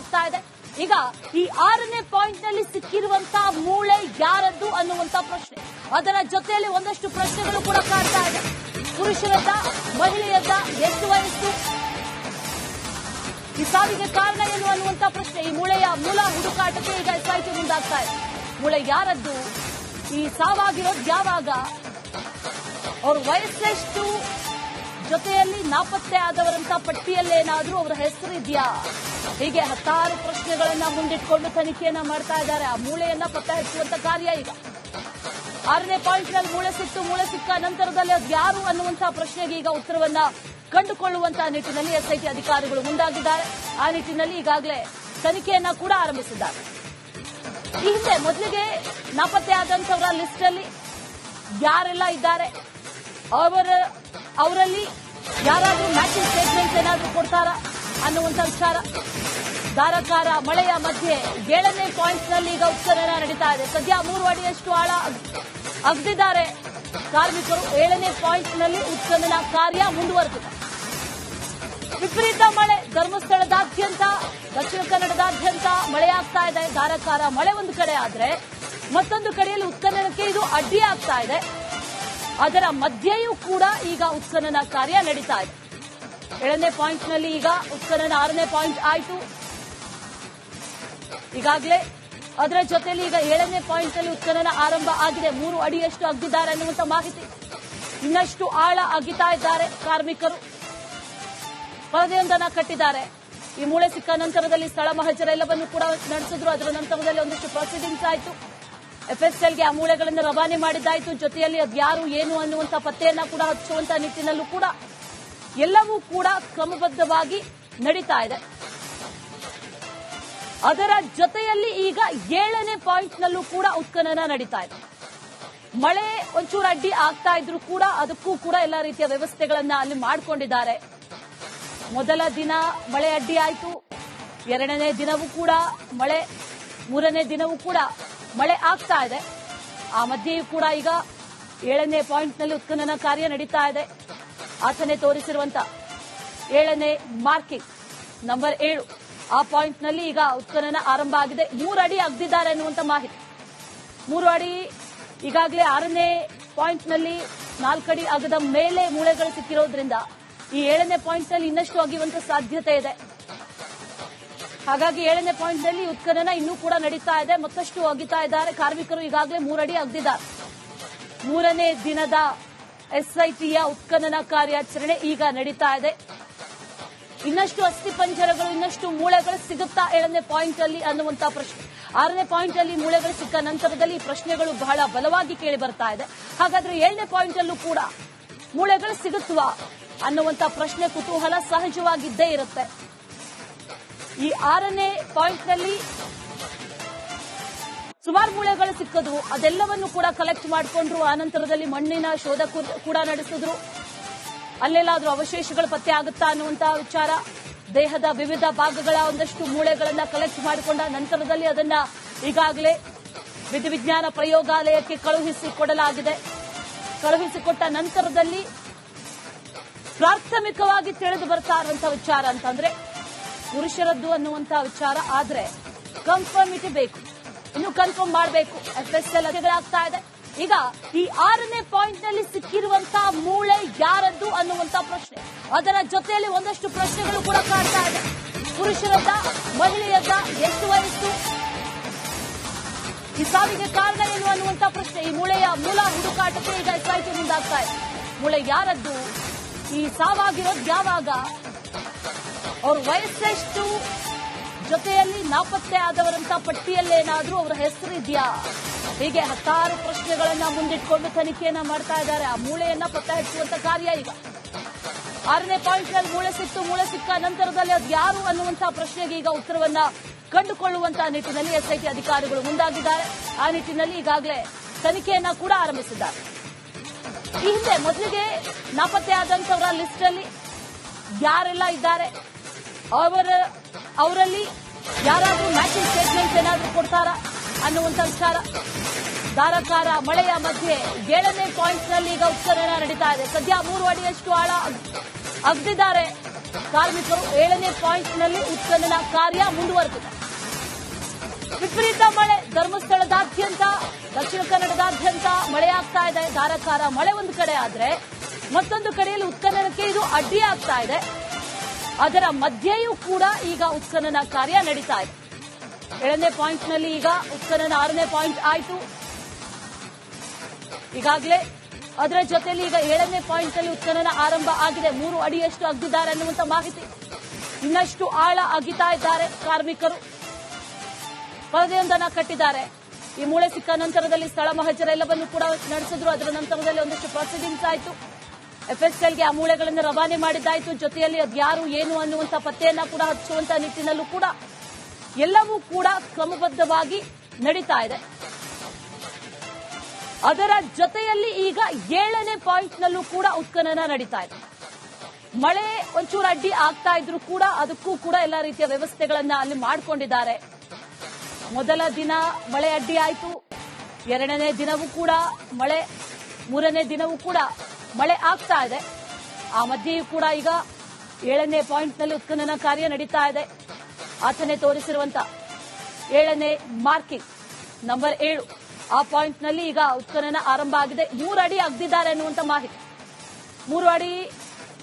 ಮುಂದಾಗ್ತಾ ಇದೆ. ಈಗ ಈ 6ನೇ ಪಾಯಿಂಟ್ ನಲ್ಲಿ ಸಿಕ್ಕಿರುವಂತಹ ಮೂಳೆ ಯಾರದ್ದು ಅನ್ನುವಂತ ಪ್ರಶ್ನೆ, ಅದರ ಜೊತೆಯಲ್ಲಿ ಒಂದಷ್ಟು ಪ್ರಶ್ನೆಗಳು ಕೂಡ ಕಾಡ್ತಾ ಇದೆ. ಪುರುಷರದ್ದ, ಮಹಿಳೆಯದ್ದ, ಎಷ್ಟು ವಯಸ್ಸು, ಈ ಸಾವಿಗೆ ಕಾರಣ ಏನು ಅನ್ನುವಂತ ಪ್ರಶ್ನೆ, ಈ ಮೂಳೆಯ ಮೂಲ ಹುಡುಕಾಟಕ್ಕೆ ಈಗ ಎಸ್ಐಟಿ ಮುಂದಾಗ್ತಾ ಇದೆ. ಮೂಳೆ ಯಾರದ್ದು, ಈ ಸಾವಾಗಿರೋದು ಯಾವಾಗ, ಅವ್ರ ವಯಸ್ಸೆಷ್ಟು, ಜೊತೆಯಲ್ಲಿ ನಾಪತ್ತೆ ಆದವರಂತ ಪಟ್ಟಿಯಲ್ಲೇನಾದ್ರೂ ಅವರ ಹೆಸರು ಇದೆಯಾ, ಹೀಗೆ ಹತ್ತಾರು ಪ್ರಶ್ನೆಗಳನ್ನ ಮುಂದಿಟ್ಕೊಂಡು ತನಿಖೆಯನ್ನ ಮಾಡ್ತಾ ಇದ್ದಾರೆ. ಆ ಮೂಳೆಯನ್ನ ಪತ್ತೆ ಹಚ್ಚುವಂತ ಕಾರ್ಯ ಈಗ 6ನೇ ಪಾಯಿಂಟ್ ನಲ್ಲಿ ಮೂಳೆ ಸಿಕ್ಕ ನಂತರದಲ್ಲಿ ಅದು ಯಾರು ಅನ್ನುವಂತಹ ಪ್ರಶ್ನೆಗೆ ಈಗ ಉತ್ತರವನ್ನ ಕಂಡುಕೊಳ್ಳುವಂತಹ ನಿಟ್ಟಿನಲ್ಲಿ ಎಸ್ಐಟಿ ಅಧಿಕಾರಿಗಳು ಮುಂದಾಗಿದ್ದಾರೆ. ಆ ನಿಟ್ಟಿನಲ್ಲಿ ಈಗಾಗಲೇ ತನಿಖೆಯನ್ನ ಕೂಡ ಆರಂಭಿಸಿದ್ದಾರೆ. ಈ ಹಿಂದೆ ಮೊದಲಿಗೆ ನಾಪತ್ತೆ ಆದಂತವರ ಲಿಸ್ಟ್ ಅಲ್ಲಿ ಯಾರೆಲ್ಲ ಇದ್ದಾರೆ, ಅವರಲ್ಲಿ ಯಾರಾದ್ರೂ ಮ್ಯಾಚಿಂಗ್ ಸ್ಟೇಟ್ಮೆಂಟ್ ಏನಾದ್ರೂ ಕೊಡ್ತಾರಾ ಅನ್ನುವಂತ ವಿಚಾರ. ಧಾರಾಕಾರ ಮಳೆಯ ಮಧ್ಯೆ 7ನೇ ಪಾಯಿಂಟ್ ನಲ್ಲಿ ಈಗ ಉತ್ಖನನ ನಡೀತಾ ಇದೆ. ಸದ್ಯ 3 ಅಡಿಯಷ್ಟು ಆಳ ಅಗ್ದಿದ್ದಾರೆ ಕಾರ್ಮಿಕರು. 7ನೇ ಪಾಯಿಂಟ್ ನಲ್ಲಿ ಉತ್ಖನನ ಕಾರ್ಯ ಮುಂದುವರೆದಿದೆ. ವಿಪರೀತ ಮಳೆ ಧರ್ಮಸ್ಥಳದಾದ್ಯಂತ, ದಕ್ಷಿಣ ಕನ್ನಡದಾದ್ಯಂತ ಮಳೆಯಾಗ್ತಾ ಇದೆ. ಧಾರಾಕಾರ ಮಳೆ ಒಂದು ಕಡೆ ಆದ್ರೆ ಮತ್ತೊಂದು ಕಡೆಯಲ್ಲಿ ಉತ್ಖನನಕ್ಕೆ ಇದು ಅಡ್ಡಿ ಆಗ್ತಾ ಇದೆ. ಅದರ ಮಧ್ಯೆಯೂ ಕೂಡ ಈಗ ಉತ್ಖನನ ಕಾರ್ಯ ನಡೀತಾ ಇದೆ. 7ನೇ ಪಾಯಿಂಟ್ ನಲ್ಲಿ ಈಗ ಉತ್ಖನನ 6ನೇ ಪಾಯಿಂಟ್ ಆಯಿತು ಈಗಾಗಲೇ. ಅದರ ಜೊತೆಯಲ್ಲಿ ಈಗ 7ನೇ ಪಾಯಿಂಟ್ ನಲ್ಲಿ ಉತ್ಖನನ ಆರಂಭ ಆಗಿದೆ. 3 ಅಡಿಯಷ್ಟು ಅಗ್ದಿದ್ದಾರೆ ಅನ್ನುವಂತ ಮಾಹಿತಿ. ಇನ್ನಷ್ಟು ಆಳ ಅಗಿತಾ ಇದ್ದಾರೆ ಕಾರ್ಮಿಕರು, ಪರದೆಯೊಂದನ್ನ ಕಟ್ಟಿದ್ದಾರೆ. ಈ ಮೂಳೆ ಸಿಕ್ಕ ನಂತರದಲ್ಲಿ ಸ್ಥಳ ಮಹಜರ ಎಲ್ಲವನ್ನು ಕೂಡ ನಡೆಸಿದ್ರು. ಅದರ ನಂತರದಲ್ಲಿ ಒಂದಿಷ್ಟು ಪ್ರೊಸೀಡಿಂಗ್ಸ್ ಆಯಿತು. ಎಫ್ಎಸ್ಎಲ್ಗೆ ಆ ಮೂಳೆಗಳನ್ನು ರವಾನೆ ಮಾಡಿದ್ದಾಯಿತು. ಜೊತೆಯಲ್ಲಿ ಅದು ಯಾರು ಏನು ಅನ್ನುವಂಥ ಪತ್ತೆಯನ್ನ ಕೂಡ ಹಚ್ಚುವಂತ ನಿಟ್ಟಿನಲ್ಲೂ ಕೂಡ ಎಲ್ಲವೂ ಕೂಡ ಕ್ರಮಬದ್ಧವಾಗಿ ನಡೀತಾ ಇದೆ. ಅದರ ಜೊತೆಯಲ್ಲಿ ಈಗ 7ನೇ ಪಾಯಿಂಟ್ ನಲ್ಲೂ ಕೂಡ ಉತ್ಖನನ ನಡೀತಾ ಇದೆ. ಮಳೆ ಒಂಚೂರು ಅಡ್ಡಿ ಆಗ್ತಾ ಇದ್ರು ಕೂಡ ಅದಕ್ಕೂ ಕೂಡ ಎಲ್ಲ ರೀತಿಯ ವ್ಯವಸ್ಥೆಗಳನ್ನ ಅಲ್ಲಿ ಮಾಡಿಕೊಂಡಿದ್ದಾರೆ. ಮೊದಲ ದಿನ ಮಳೆ ಅಡ್ಡಿ ಆಯಿತು, 2ನೇ ದಿನವೂ ಕೂಡ ಮಳೆ, 3ನೇ ದಿನವೂ ಕೂಡ ಮಳೆ ಆಗ್ತಾ ಇದೆ. ಆ ಮಧ್ಯೆಯೂ ಕೂಡ ಈಗ 7ನೇ ಪಾಯಿಂಟ್ ನಲ್ಲಿ ಉತ್ಖನನ ಕಾರ್ಯ ನಡೀತಾ ಇದೆ. ಆತನೇ ತೋರಿಸಿರುವಂತ 7ನೇ ಮಾರ್ಕಿಂಗ್ ನಂಬರ್ 7 ಆ ಪಾಯಿಂಟ್ ನಲ್ಲಿ ಈಗ ಉತ್ಖನನ ಆರಂಭ ಆಗಿದೆ. 3 ಅಡಿ ಅಗ್ದಿದ್ದಾರೆ ಅನ್ನುವಂತ ಮಾಹಿತಿ. 3 ಅಡಿ ಈಗಾಗಲೇ 6ನೇ ಪಾಯಿಂಟ್ ನಲ್ಲಿ 4 ಅಡಿ ಅಗದ ಮೇಲೆ ಮೂಳೆಗಳು ಸಿಕ್ಕಿರೋದ್ರಿಂದ ಈ 7ನೇ ಪಾಯಿಂಟ್ ನಲ್ಲಿ ಇನ್ನಷ್ಟು ಅಗಿಯುವಂತ ಸಾಧ್ಯತೆ ಇದೆ. ಹಾಗಾಗಿ 7ನೇ ಪಾಯಿಂಟ್ ನಲ್ಲಿ ಉತ್ಖನನ ಇನ್ನೂ ಕೂಡ ನಡೀತಾ ಇದೆ. ಮತ್ತಷ್ಟು ಅಗಿತಾ ಇದ್ದಾರೆ ಕಾರ್ಮಿಕರು. ಈಗಾಗಲೇ 3 ಅಡಿ ಅಗ್ದಿದ್ದಾರೆ. 3ನೇ ದಿನದ ಎಸ್ಐಟಿಯ ಉತ್ಖನನ ಕಾರ್ಯಾಚರಣೆ ಈಗ ನಡೀತಾ ಇದೆ. ಇನ್ನಷ್ಟು ಅಸ್ಥಿ ಪಂಜರಗಳು, ಇನ್ನಷ್ಟು ಮೂಳೆಗಳು ಸಿಗುತ್ತಾ 7ನೇ ಪಾಯಿಂಟ್ ಅಲ್ಲಿ ಅನ್ನುವಂತ ಪ್ರಶ್ನೆ. 6ನೇ ಪಾಯಿಂಟ್ ಅಲ್ಲಿ ಮೂಳೆಗಳು ಸಿಕ್ಕ ನಂತರದಲ್ಲಿ ಈ ಪ್ರಶ್ನೆಗಳು ಬಹಳ ಬಲವಾಗಿ ಕೇಳಿ ಬರ್ತಾ ಇದೆ. ಹಾಗಾದ್ರೆ 7ನೇ ಪಾಯಿಂಟ್ ಅಲ್ಲೂ ಕೂಡ ಮೂಳೆಗಳು ಸಿಗುತ್ತವಾ ಅನ್ನುವಂತ ಪ್ರಶ್ನೆ, ಕುತೂಹಲ ಸಹಜವಾಗಿದ್ದೇ ಇರುತ್ತೆ. ಈ 6ನೇ ಪಾಯಿಂಟ್ ನಲ್ಲಿ ಸುಮಾರು ಮೂಳೆಗಳು ಸಿಕ್ಕದು, ಅದೆಲ್ಲವನ್ನು ಕೂಡ ಕಲೆಕ್ಟ್ ಮಾಡಿಕೊಂಡ್ರು. ಆನಂತರದಲ್ಲಿ ಮಣ್ಣಿನ ಶೋಧ ಕೂಡ ನಡೆಸಿದ್ರು. ಅಲ್ಲೆಲ್ಲಾದ್ರೂ ಅವಶೇಷಗಳು ಪತ್ತೆ ಆಗುತ್ತಾ ಅನ್ನುವಂತಹ ವಿಚಾರ. ದೇಹದ ವಿವಿಧ ಭಾಗಗಳ ಒಂದಷ್ಟು ಮೂಳೆಗಳನ್ನ ಕಲೆಕ್ಟ್ ಮಾಡಿಕೊಂಡ ನಂತರದಲ್ಲಿ ಅದನ್ನ ಈಗಾಗಲೇ ವಿಧಿವಿಜ್ಞಾನ ಪ್ರಯೋಗಾಲಯಕ್ಕೆ ಕಳುಹಿಸಿಕೊಡಲಾಗಿದೆ. ಕಳುಹಿಸಿಕೊಟ್ಟ ನಂತರದಲ್ಲಿ ಪ್ರಾಥಮಿಕವಾಗಿ ತಿಳಿದು ಬರ್ತಾ ಇರುವಂತಹ ವಿಚಾರ ಅಂತಂದ್ರೆ ಪುರುಷರದ್ದು ಅನ್ನುವಂತಹ ವಿಚಾರ. ಆದ್ರೆ ಕನ್ಫರ್ಮಿಟಿ ಬೇಕು, ಇನ್ನು ಕನ್ಫರ್ಮ್ ಮಾಡಬೇಕು. ಎಫ್ಎಸ್ಎಲ್ ಅಧಿಗಳಾಗ್ತಾ ಇದೆ. ಈಗ ಈ 6ನೇ ಪಾಯಿಂಟ್ ನಲ್ಲಿ ಸಿಕ್ಕಿರುವಂತಹ ಮೂಳೆ ಯಾರದ್ದು ಅನ್ನುವಂತ ಪ್ರಶ್ನೆ, ಅದರ ಜೊತೆಯಲ್ಲಿ ಒಂದಷ್ಟು ಪ್ರಶ್ನೆಗಳು ಕೂಡ ಕಾಡ್ತಾ ಇದೆ. ಪುರುಷರದ್ದ, ಮಹಿಳೆಯದ್ದ, ಎಷ್ಟು ವಯಸ್ಸು, ಈ ಸಾವಿಗೆ ಕಾರಣ ಏನು ಅನ್ನುವಂತ ಪ್ರಶ್ನೆ, ಈ ಮೂಳೆಯ ಮೂಲ ಹುಡುಕಾಟಕ್ಕೆ ಈಗ ಎಸ್ಐಟಿ ಮುಂದಾಗ್ತಾ ಇದೆ. ಮೂಳೆ ಯಾರದ್ದು, ಈ ಸಾವಾಗಿರೋದು ಯಾವಾಗ, ಅವ್ರ ವಯಸ್ಸೆಷ್ಟು, ಜೊತೆಯಲ್ಲಿ ನಾಪತ್ತೆ ಆದವರಂತ ಪಟ್ಟಿಯಲ್ಲೇನಾದ್ರೂ ಅವರ ಹೆಸರು ಇದೆಯಾ, ಹೀಗೆ ಹತ್ತಾರು ಪ್ರಶ್ನೆಗಳನ್ನ ಮುಂದಿಟ್ಕೊಂಡು ತನಿಖೆಯನ್ನ ಮಾಡ್ತಾ ಇದ್ದಾರೆ. ಆ ಮೂಳೆಯನ್ನ ಪತ್ತೆ ಹಚ್ಚುವಂತ ಕಾರ್ಯ ಈಗ 6ನೇ ಪಾಯಿಂಟ್ ನಲ್ಲಿ ಮೂಳೆ ಸಿಕ್ಕ ನಂತರದಲ್ಲಿ ಅದು ಯಾರು ಅನ್ನುವಂತಹ ಪ್ರಶ್ನೆಗೆ ಈಗ ಉತ್ತರವನ್ನ ಕಂಡುಕೊಳ್ಳುವಂತಹ ನಿಟ್ಟಿನಲ್ಲಿ ಎಸ್ಐಟಿ ಅಧಿಕಾರಿಗಳು ಮುಂದಾಗಿದ್ದಾರೆ. ಆ ನಿಟ್ಟಿನಲ್ಲಿ ಈಗಾಗಲೇ ತನಿಖೆಯನ್ನ ಕೂಡ ಆರಂಭಿಸಿದ್ದಾರೆ. ಈ ಹಿಂದೆ ಮೊದಲಿಗೆ ನಾಪತ್ತೆ ಆದಂತವರ ಲಿಸ್ಟ್ ಅಲ್ಲಿ ಯಾರೆಲ್ಲ ಇದ್ದಾರೆ, ಅವರಲ್ಲಿ ಯಾರಾದ್ರೂ ಮ್ಯಾಚಿಂಗ್ ಸ್ಟೇಟ್ಮೆಂಟ್ ಏನಾದ್ರೂ ಕೊಡ್ತಾರಾ ಅನ್ನುವಂತ ವಿಚಾರ. ಧಾರಾಕಾರ ಮಳೆಯ ಮಧ್ಯೆ 7ನೇ ಪಾಯಿಂಟ್ ನಲ್ಲಿ ಈಗ ಉತ್ಖನನ ನಡೀತಾ ಇದೆ. ಸದ್ಯ 3 ಅಡಿಯಷ್ಟು ಆಳ ಅಗ್ದಿದ್ದಾರೆ ಕಾರ್ಮಿಕರು 7ನೇ ಪಾಯಿಂಟ್ನಲ್ಲಿ ಉತ್ಖನನ ಕಾರ್ಯ ಮುಂದುವರೆದಿದೆ. ವಿಪರೀತ ಮಳೆ ಧರ್ಮಸ್ಥಳದಾದ್ಯಂತ, ದಕ್ಷಿಣ ಕನ್ನಡದಾದ್ಯಂತ ಮಳೆಯಾಗ್ತಾ ಇದೆ. ಧಾರಾಕಾರ ಮಳೆ ಒಂದು ಕಡೆ ಆದ್ರೆ ಮತ್ತೊಂದು ಕಡೆಯಲ್ಲಿ ಉತ್ಖನನಕ್ಕೆ ಇದು ಅಡ್ಡಿಯಾಗ್ತಾ ಇದೆ. ಅದರ ಮಧ್ಯೆಯೂ ಕೂಡ ಈಗ ಉತ್ಖನನ ಕಾರ್ಯ ನಡೀತಾ ಇದೆ. 7ನೇ ಪಾಯಿಂಟ್ನಲ್ಲಿ ಈಗ ಉತ್ಖನನ 6ನೇ ಪಾಯಿಂಟ್ ಆಯಿತು ಈಗಾಗಲೇ. ಅದರ ಜೊತೆಯಲ್ಲಿ ಈಗ 7ನೇ ಪಾಯಿಂಟ್ನಲ್ಲಿ ಉತ್ಖನನ ಆರಂಭ ಆಗಿದೆ. 3 ಅಡಿಯಷ್ಟು ಅಗ್ದಿದ್ದಾರೆ ಅನ್ನುವಂಥ ಮಾಹಿತಿ. ಇನ್ನಷ್ಟು ಆಳ ಅಗಿತಾ ಇದ್ದಾರೆ ಕಾರ್ಮಿಕರು. ಪರದೆಯೊಂದನ್ನು ಕಟ್ಟಿದ್ದಾರೆ. ಈ ಮೂಳೆ ಸಿಕ್ಕ ನಂತರದಲ್ಲಿ ಸ್ಥಳ ಮಹಜರ ಎಲ್ಲವನ್ನು ಕೂಡ ನಡೆಸಿದ್ರು. ಅದರ ನಂತರದಲ್ಲಿ ಒಂದಷ್ಟು ಪ್ರೊಸೀಡಿಂಗ್ಸ್ ಆಯಿತು. ಎಫ್ಎಸ್ಎಲ್ಗೆ ಆ ಮೂಳೆಗಳನ್ನು ರವಾನೆ ಮಾಡಿದ್ದಾಯಿತು. ಜೊತೆಯಲ್ಲಿ ಅದ್ಯಾರು ಏನು ಅನ್ನುವಂಥ ಪತ್ತೆಯನ್ನ ಕೂಡ ಹಚ್ಚುವಂತ ನಿಟ್ಟಿನಲ್ಲೂ ಕೂಡ ಎಲ್ಲವೂ ಕೂಡ ಕ್ರಮಬದ್ಧವಾಗಿ ನಡೀತಾ ಇದೆ. ಅದರ ಜೊತೆಯಲ್ಲಿ ಈಗ 7ನೇ ಪಾಯಿಂಟ್ನಲ್ಲೂ ಕೂಡ ಉತ್ಖನನ ನಡೀತಾ ಇದೆ. ಮಳೆ ಒಂಚೂರು ಅಡ್ಡಿ ಆಗ್ತಾ ಇದ್ರು ಕೂಡ ಅದಕ್ಕೂ ಕೂಡ ಎಲ್ಲ ರೀತಿಯ ವ್ಯವಸ್ಥೆಗಳನ್ನ ಅಲ್ಲಿ ಮಾಡಿಕೊಂಡಿದ್ದಾರೆ. ಮೊದಲ ದಿನ ಮಳೆ ಅಡ್ಡಿ ಆಯಿತು. 2ನೇ ದಿನವೂ ಕೂಡ ಮಳೆ, 3ನೇ ದಿನವೂ ಕೂಡ ಮಳೆ ಆಗ್ತಾ ಇದೆ. ಆ ಮಧ್ಯೆಯೂ ಕೂಡ ಈಗ 7ನೇ ಪಾಯಿಂಟ್ನಲ್ಲಿ ಉತ್ಖನನ ಕಾರ್ಯ ನಡೀತಾ ಇದೆ. ಆತನೇ ತೋರಿಸಿರುವಂತ 7ನೇ ಮಾರ್ಕಿಂಗ್ ನಂಬರ್ 7 ಆ ಪಾಯಿಂಟ್ನಲ್ಲಿ ಈಗ ಉತ್ಖನನ ಆರಂಭ ಆಗಿದೆ. 3 ಅಡಿ ಅಗ್ದಿದ್ದಾರೆ ಅನ್ನುವಂಥ ಮಾಹಿತಿ. 3 ಅಡಿ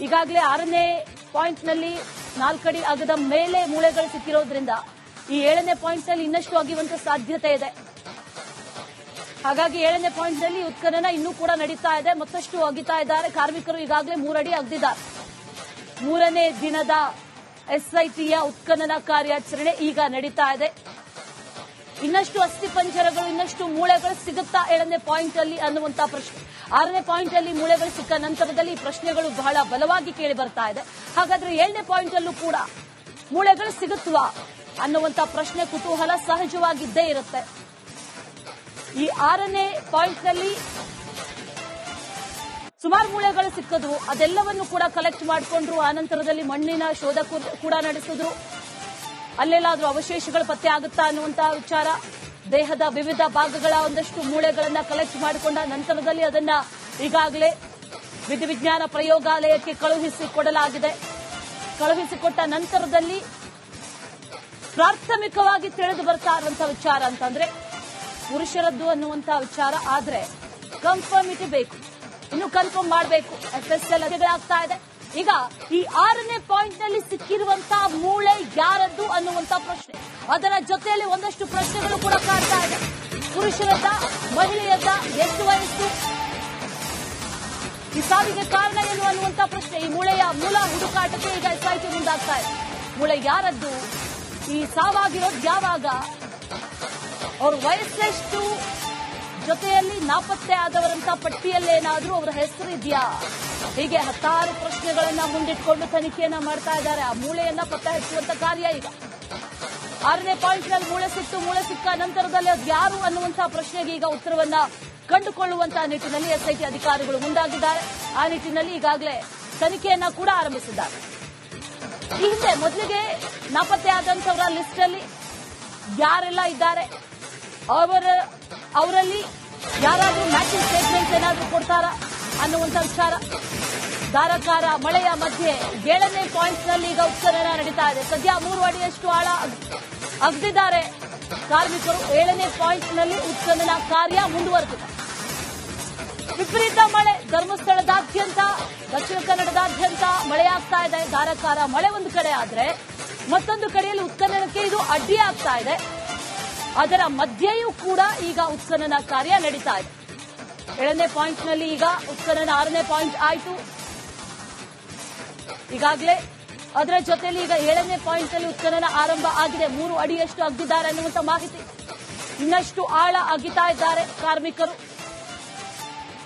ಈಗಾಗಲೇ 6ನೇ ಪಾಯಿಂಟ್ನಲ್ಲಿ 4 ಅಡಿ ಅಗದ ಮೇಲೆ ಮೂಳೆಗಳು ಸಿಕ್ಕಿರೋದ್ರಿಂದ ಈ 7ನೇ ಪಾಯಿಂಟ್ನಲ್ಲಿ ಇನ್ನಷ್ಟು ಅಗಿಯುವಂತ ಸಾಧ್ಯತೆ ಇದೆ. ಹಾಗಾಗಿ 7ನೇ ಪಾಯಿಂಟ್ನಲ್ಲಿ ಉತ್ಖನನ ಇನ್ನೂ ಕೂಡ ನಡೀತಾ ಇದೆ. ಮತ್ತಷ್ಟು ಅಗಿತಾ ಇದ್ದಾರೆ ಕಾರ್ಮಿಕರು. ಈಗಾಗಲೇ 3 ಅಡಿ ಅಗ್ದಿದ್ದಾರೆ. 3ನೇ ದಿನದ ಎಸ್ಐಟಿಯ ಉತ್ಖನನ ಕಾರ್ಯಾಚರಣೆ ಈಗ ನಡೀತಾ ಇದೆ. ಇನ್ನಷ್ಟು ಅಸ್ಥಿ ಪಂಜರಗಳು, ಇನ್ನಷ್ಟು ಮೂಳೆಗಳು ಸಿಗುತ್ತಾ 7ನೇ ಪಾಯಿಂಟ್ ಅಲ್ಲಿ ಅನ್ನುವಂತ ಪ್ರಶ್ನೆ. 6ನೇ ಪಾಯಿಂಟ್ ಅಲ್ಲಿ ಮೂಳೆಗಳು ಸಿಕ್ಕ ನಂತರದಲ್ಲಿ ಈ ಪ್ರಶ್ನೆಗಳು ಬಹಳ ಬಲವಾಗಿ ಕೇಳಿ ಬರ್ತಾ ಇದೆ. ಹಾಗಾದ್ರೆ 7ನೇ ಪಾಯಿಂಟ್ ಅಲ್ಲೂ ಕೂಡ ಮೂಳೆಗಳು ಸಿಗುತ್ತವಾ ಅನ್ನುವಂತ ಪ್ರಶ್ನೆ, ಕುತೂಹಲ ಸಹಜವಾಗಿದ್ದೇ ಇರುತ್ತೆ. ಈ 6ನೇ ಪಾಯಿಂಟ್ನಲ್ಲಿ ಸುಮಾರು ಮೂಳೆಗಳು ಸಿಕ್ಕದು. ಅದೆಲ್ಲವನ್ನು ಕೂಡ ಕಲೆಕ್ಟ್ ಮಾಡಿಕೊಂಡ್ರು. ಆನಂತರದಲ್ಲಿ ಮಣ್ಣಿನ ಶೋಧ ಕೂಡ ನಡೆಸಿದ್ರು. ಅಲ್ಲೆಲ್ಲಾದ್ರೂ ಅವಶೇಷಗಳು ಪತ್ತೆ ಆಗುತ್ತಾ ಅನ್ನುವಂತಹ ವಿಚಾರ. ದೇಹದ ವಿವಿಧ ಭಾಗಗಳ ಒಂದಷ್ಟು ಮೂಳೆಗಳನ್ನ ಕಲೆಕ್ಟ್ ಮಾಡಿಕೊಂಡ ನಂತರದಲ್ಲಿ ಅದನ್ನ ಈಗಾಗಲೇ ವಿಧಿವಿಜ್ಞಾನ ಪ್ರಯೋಗಾಲಯಕ್ಕೆ ಕಳುಹಿಸಿಕೊಡಲಾಗಿದೆ. ಕಳುಹಿಸಿಕೊಟ್ಟ ನಂತರದಲ್ಲಿ ಪ್ರಾಥಮಿಕವಾಗಿ ತಿಳಿದು ಬರ್ತಾ ಇರುವಂತಹ ವಿಚಾರ ಅಂತಂದ್ರೆ ಪುರುಷರದ್ದು ಅನ್ನುವಂತಹ ವಿಚಾರ. ಆದ್ರೆ ಕನ್ಫರ್ಮಿಟಿ ಬೇಕು, ಇನ್ನು ಕನ್ಫರ್ಮ್ ಮಾಡಬೇಕು. ಎಫ್ಎಸ್ಎಲ್ ಅಧಿಗಳಾಗ್ತಾ ಇದೆ. ಈಗ ಈ 6ನೇ ಪಾಯಿಂಟ್ನಲ್ಲಿ ಸಿಕ್ಕಿರುವಂತಹ ಮೂಳೆ ಯಾರದ್ದು ಅನ್ನುವಂತ ಪ್ರಶ್ನೆ. ಅದರ ಜೊತೆಯಲ್ಲಿ ಒಂದಷ್ಟು ಪ್ರಶ್ನೆಗಳು ಕೂಡ ಕಾಡ್ತಾ ಇದೆ. ಪುರುಷರದ್ದ, ಮಹಿಳೆಯದ್ದ, ಎಷ್ಟು ವಯಸ್ಸು, ಈ ಸಾವಿಗೆ ಕಾರಣ ಏನು ಅನ್ನುವಂತ ಪ್ರಶ್ನೆ. ಈ ಮೂಳೆಯ ಮೂಲ ಹುಡುಕಾಟಕ್ಕೆ ಈಗ ಎಸ್ಐಟಿ ಮುಂದಾಗ್ತಾ ಇದೆ. ಮೂಳೆ ಯಾರದ್ದು, ಈ ಸಾವಾಗಿರೋದು ಯಾವಾಗ, ಅವ್ರ ವಯಸ್ಸೆಷ್ಟು, ಜೊತೆಯಲ್ಲಿ ನಾಪತ್ತೆ ಆದವರಂತ ಪಟ್ಟಿಯಲ್ಲೇನಾದ್ರೂ ಅವರ ಹೆಸರು ಇದೆಯಾ, ಹೀಗೆ 10 ಪ್ರಶ್ನೆಗಳನ್ನ ಮುಂದಿಟ್ಕೊಂಡು ತನಿಖೆಯನ್ನ ಮಾಡ್ತಾ ಇದ್ದಾರೆ. ಆ ಮೂಳೆಯನ್ನ ಪತ್ತೆ ಹಚ್ಚುವಂತ ಕಾರ್ಯ ಈಗ 6ನೇ ಪಾಯಿಂಟ್ನಲ್ಲಿ ಮೂಳೆ ಸಿಕ್ಕ ನಂತರದಲ್ಲಿ ಅದು ಯಾರು ಅನ್ನುವಂತಹ ಪ್ರಶ್ನೆಗೆ ಈಗ ಉತ್ತರವನ್ನ ಕಂಡುಕೊಳ್ಳುವಂತಹ ನಿಟ್ಟಿನಲ್ಲಿ ಎಸ್ಐಟಿ ಅಧಿಕಾರಿಗಳು ಮುಂದಾಗಿದ್ದಾರೆ. ಆ ನಿಟ್ಟಿನಲ್ಲಿ ಈಗಾಗಲೇ ತನಿಖೆಯನ್ನ ಕೂಡ ಆರಂಭಿಸಿದ್ದಾರೆ. ಈ ಹಿಂದೆ ಮೊದಲಿಗೆ ನಾಪತ್ತೆ ಆದಂತವರ ಲಿಸ್ಟ್ ಅಲ್ಲಿ ಯಾರೆಲ್ಲ ಇದ್ದಾರೆ, ಅವರಲ್ಲಿ ಯಾರಾದ್ರೂ ಮ್ಯಾಚಿಂಗ್ ಸ್ಟೇಟ್ಮೆಂಟ್ ಏನಾದ್ರೂ ಕೊಡ್ತಾರಾ ಅನ್ನುವಂಥ ವಿಚಾರ. ಧಾರಾಕಾರ ಮಳೆಯ ಮಧ್ಯೆ 7ನೇ ಪಾಯಿಂಟ್ನಲ್ಲಿ ಈಗ ಉತ್ಖನನ ನಡೀತಾ ಇದೆ. ಸದ್ಯ 3 ಅಡಿಯಷ್ಟು ಆಳ ಅಗ್ದಿದ್ದಾರೆ ಕಾರ್ಮಿಕರು. 7ನೇ ಪಾಯಿಂಟ್ನಲ್ಲಿ ಉತ್ಖನನ ಕಾರ್ಯ ಮುಂದುವರೆದಿದೆ. ವಿಪರೀತ ಮಳೆ ಧರ್ಮಸ್ಥಳದಾದ್ಯಂತ, ದಕ್ಷಿಣ ಕನ್ನಡದಾದ್ಯಂತ ಮಳೆಯಾಗ್ತಾ ಇದೆ. ಧಾರಾಕಾರ ಮಳೆ ಒಂದು ಕಡೆ ಆದ್ರೆ ಮತ್ತೊಂದು ಕಡೆಯಲ್ಲಿ ಉತ್ಖನನಕ್ಕೆ ಇದು ಅಡ್ಡಿಯಾಗ್ತಾ ಇದೆ. ಅದರ ಮಧ್ಯೆಯೂ ಕೂಡ ಈಗ ಉತ್ಖನನ ಕಾರ್ಯ ನಡೀತಾ ಇದೆ. 7ನೇ ಪಾಯಿಂಟ್ನಲ್ಲಿ ಈಗ ಉತ್ಖನನ 6ನೇ ಪಾಯಿಂಟ್ ಆಯಿತು ಈಗಾಗಲೇ. ಅದರ ಜೊತೆಯಲ್ಲಿ ಈಗ 7ನೇ ಪಾಯಿಂಟ್ನಲ್ಲಿ ಉತ್ಖನನ ಆರಂಭ ಆಗಿದೆ. 3 ಅಡಿಯಷ್ಟು ಅಗ್ದಿದ್ದಾರೆ ಅನ್ನುವಂಥ ಮಾಹಿತಿ. ಇನ್ನಷ್ಟು ಆಳ ಅಗಿತಾ ಇದ್ದಾರೆ ಕಾರ್ಮಿಕರು.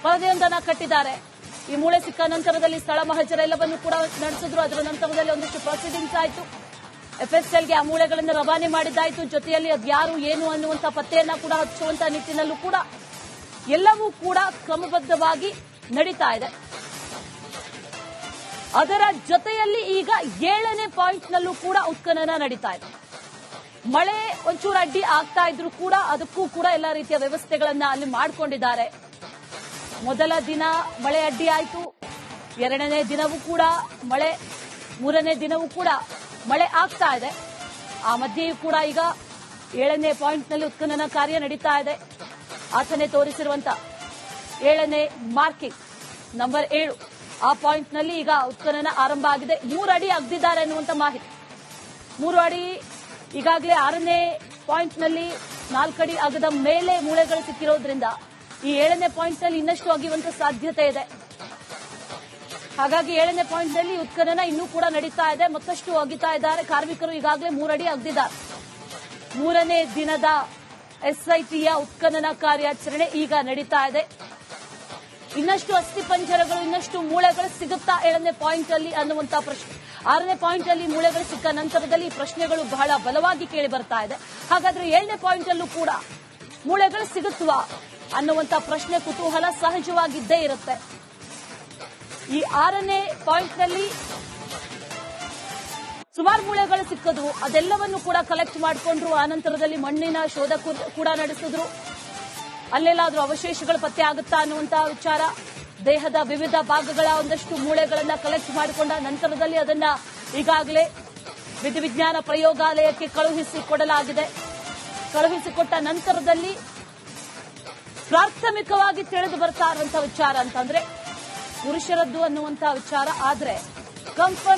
ಪರದೆಯೊಂದನ್ನು ಕಟ್ಟಿದ್ದಾರೆ. ಈ ಮೂಳೆ ಸಿಕ್ಕ ನಂತರದಲ್ಲಿ ಸ್ಥಳ ಮಹಜರ ಎಲ್ಲವನ್ನು ಕೂಡ ನಡೆಸಿದ್ರು. ಅದರ ನಂತರದಲ್ಲಿ ಒಂದಷ್ಟು ಪ್ರೊಸೀಡಿಂಗ್ಸ್ ಆಯಿತು. ಎಫ್ಎಸ್ಎಲ್ಗೆ ಆ ಮೂಳೆಗಳನ್ನು ರವಾನೆ ಮಾಡಿದ್ದಾಯಿತು. ಜೊತೆಯಲ್ಲಿ ಅದ್ಯಾರು ಏನು ಅನ್ನುವಂಥ ಪತ್ತೆಯನ್ನ ಕೂಡ ಹಚ್ಚುವಂತ ನಿಟ್ಟಿನಲ್ಲೂ ಕೂಡ ಎಲ್ಲವೂ ಕೂಡ ಕ್ರಮಬದ್ಧವಾಗಿ ನಡೀತಾ ಇದೆ. ಅದರ ಜೊತೆಯಲ್ಲಿ ಈಗ 7ನೇ ಪಾಯಿಂಟ್ನಲ್ಲೂ ಕೂಡ ಉತ್ಖನನ ನಡೀತಾ ಇದೆ. ಮಳೆ ಒಂಚೂರು ಅಡ್ಡಿ ಆಗ್ತಾ ಇದ್ರು ಕೂಡ ಅದಕ್ಕೂ ಕೂಡ ಎಲ್ಲ ರೀತಿಯ ವ್ಯವಸ್ಥೆಗಳನ್ನ ಅಲ್ಲಿ ಮಾಡಿಕೊಂಡಿದ್ದಾರೆ. ಮೊದಲ ದಿನ ಮಳೆ ಅಡ್ಡಿ ಆಯಿತು. 2ನೇ ದಿನವೂ ಕೂಡ ಮಳೆ, ಮೂರನೇ ದಿನವೂ ಕೂಡ ಮಳೆ ಆಗ್ತಾ ಇದೆ. ಆ ಮಧ್ಯೆಯೂ ಕೂಡ ಈಗ 7ನೇ ಪಾಯಿಂಟ್ನಲ್ಲಿ ಉತ್ಖನನ ಕಾರ್ಯ ನಡೀತಾ ಇದೆ. ಆತನೇ ತೋರಿಸಿರುವಂತ 7ನೇ ಮಾರ್ಕಿಂಗ್ ನಂಬರ್ 7 ಆ ಪಾಯಿಂಟ್ನಲ್ಲಿ ಈಗ ಉತ್ಖನನ ಆರಂಭ ಆಗಿದೆ. 3 ಅಡಿ ಅಗ್ದಿದ್ದಾರೆ ಅನ್ನುವಂತ ಮಾಹಿತಿ. 3 ಅಡಿ ಈಗಾಗಲೇ 6ನೇ ಪಾಯಿಂಟ್ನಲ್ಲಿ 4 ಅಡಿ ಅಗದ ಮೇಲೆ ಮೂಳೆಗಳು ಸಿಕ್ಕಿರೋದ್ರಿಂದ ಈ 7ನೇ ಪಾಯಿಂಟ್ನಲ್ಲಿ ಇನ್ನಷ್ಟು ಅಗಿಯುವಂತ ಸಾಧ್ಯತೆ ಇದೆ. ಹಾಗಾಗಿ 7ನೇ ಪಾಯಿಂಟ್ನಲ್ಲಿ ಉತ್ಖನನ ಇನ್ನೂ ಕೂಡ ನಡೀತಾ ಇದೆ. ಮತ್ತಷ್ಟು ಅಗಿತಾ ಇದ್ದಾರೆ ಕಾರ್ಮಿಕರು. ಈಗಾಗಲೇ 3 ಅಡಿ ಅಗ್ದಿದ್ದಾರೆ. 3ನೇ ದಿನದ ಎಸ್ಐಟಿಯ ಉತ್ಖನನ ಕಾರ್ಯಾಚರಣೆ ಈಗ ನಡೀತಾ ಇದೆ. ಇನ್ನಷ್ಟು ಅಸ್ಥಿ ಪಂಜರಗಳು, ಇನ್ನಷ್ಟು ಮೂಳೆಗಳು ಸಿಗುತ್ತಾ 7ನೇ ಪಾಯಿಂಟ್ ಅಲ್ಲಿ ಅನ್ನುವಂತ ಪ್ರಶ್ನೆ. 6ನೇ ಪಾಯಿಂಟ್ ಅಲ್ಲಿ ಮೂಳೆಗಳು ಸಿಕ್ಕ ನಂತರದಲ್ಲಿ ಈ ಪ್ರಶ್ನೆಗಳು ಬಹಳ ಬಲವಾಗಿ ಕೇಳಿ ಬರ್ತಾ ಇದೆ. ಹಾಗಾದ್ರೆ 7ನೇ ಪಾಯಿಂಟ್ ಅಲ್ಲೂ ಕೂಡ ಮೂಳೆಗಳು ಸಿಗುತ್ತವಾ ಅನ್ನುವಂತ ಪ್ರಶ್ನೆ, ಕುತೂಹಲ ಸಹಜವಾಗಿದ್ದೇ ಇರುತ್ತೆ. ಈ 6ನೇ ಪಾಯಿಂಟ್ನಲ್ಲಿ ಸುಮಾರು ಮೂಳೆಗಳು ಸಿಕ್ಕದು. ಅದೆಲ್ಲವನ್ನು ಕೂಡ ಕಲೆಕ್ಟ್ ಮಾಡಿಕೊಂಡ್ರು. ಆನಂತರದಲ್ಲಿ ಮಣ್ಣಿನ ಶೋಧ ಕೂಡ ನಡೆಸಿದ್ರು. ಅಲ್ಲೆಲ್ಲಾದ್ರೂ ಅವಶೇಷಗಳು ಪತ್ತೆ ಆಗುತ್ತಾ ಅನ್ನುವಂತ ವಿಚಾರ. ದೇಹದ ವಿವಿಧ ಭಾಗಗಳ ಒಂದಷ್ಟು ಮೂಳೆಗಳನ್ನ ಕಲೆಕ್ಟ್ ಮಾಡಿಕೊಂಡ ನಂತರದಲ್ಲಿ ಅದನ್ನ ಈಗಾಗಲೇ ವಿಧಿವಿಜ್ಞಾನ ಪ್ರಯೋಗಾಲಯಕ್ಕೆ ಕಳುಹಿಸಿಕೊಡಲಾಗಿದೆ. ಕಳುಹಿಸಿಕೊಟ್ಟ ನಂತರದಲ್ಲಿ ಪ್ರಾಥಮಿಕವಾಗಿ ತಿಳಿದು ಬರ್ತಾ ಇರುವಂತಹ ವಿಚಾರ ಅಂತಂದ್ರೆ ಪುರುಷರದ್ದು ಅನ್ನುವಂತಹ ವಿಚಾರ. ಆದ್ರೆ ಕನ್ಫರ್ಮ್